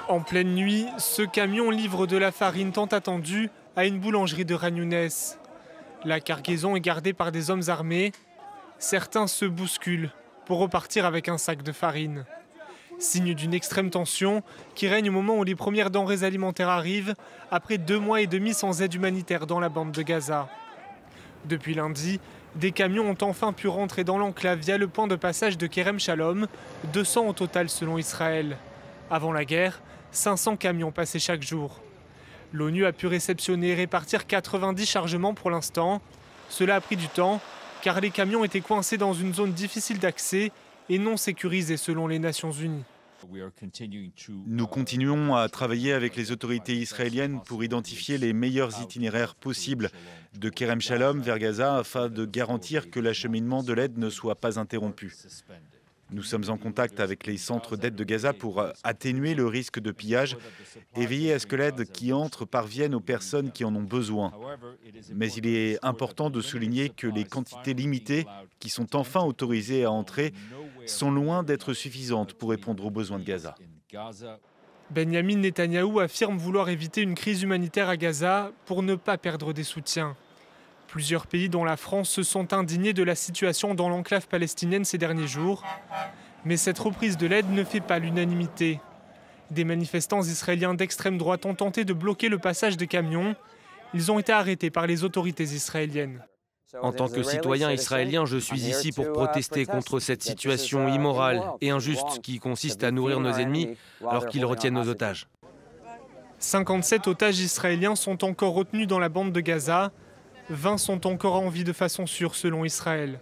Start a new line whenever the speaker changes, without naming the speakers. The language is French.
En pleine nuit, ce camion livre de la farine tant attendue à une boulangerie de Khan Younes. La cargaison est gardée par des hommes armés. Certains se bousculent pour repartir avec un sac de farine. Signe d'une extrême tension qui règne au moment où les premières denrées alimentaires arrivent, après 2 mois et demi sans aide humanitaire dans la bande de Gaza. Depuis lundi, des camions ont enfin pu rentrer dans l'enclave via le point de passage de Kerem Shalom, 200 au total selon Israël. Avant la guerre, 500 camions passaient chaque jour. L'ONU a pu réceptionner et répartir 90 chargements pour l'instant. Cela a pris du temps, car les camions étaient coincés dans une zone difficile d'accès et non sécurisée selon les Nations Unies.
Nous continuons à travailler avec les autorités israéliennes pour identifier les meilleurs itinéraires possibles de Kerem Shalom vers Gaza afin de garantir que l'acheminement de l'aide ne soit pas interrompu. Nous sommes en contact avec les centres d'aide de Gaza pour atténuer le risque de pillage et veiller à ce que l'aide qui entre parvienne aux personnes qui en ont besoin. Mais il est important de souligner que les quantités limitées qui sont enfin autorisées à entrer sont loin d'être suffisantes pour répondre aux besoins de Gaza.
Benyamin Netanyahou affirme vouloir éviter une crise humanitaire à Gaza pour ne pas perdre des soutiens. Plusieurs pays, dont la France, se sont indignés de la situation dans l'enclave palestinienne ces derniers jours. Mais cette reprise de l'aide ne fait pas l'unanimité. Des manifestants israéliens d'extrême droite ont tenté de bloquer le passage des camions. Ils ont été arrêtés par les autorités israéliennes.
En tant que citoyen israélien, je suis ici pour protester contre cette situation immorale et injuste qui consiste à nourrir nos ennemis alors qu'ils retiennent nos otages.
57 otages israéliens sont encore retenus dans la bande de Gaza. 20 sont encore en vie de façon sûre selon Israël.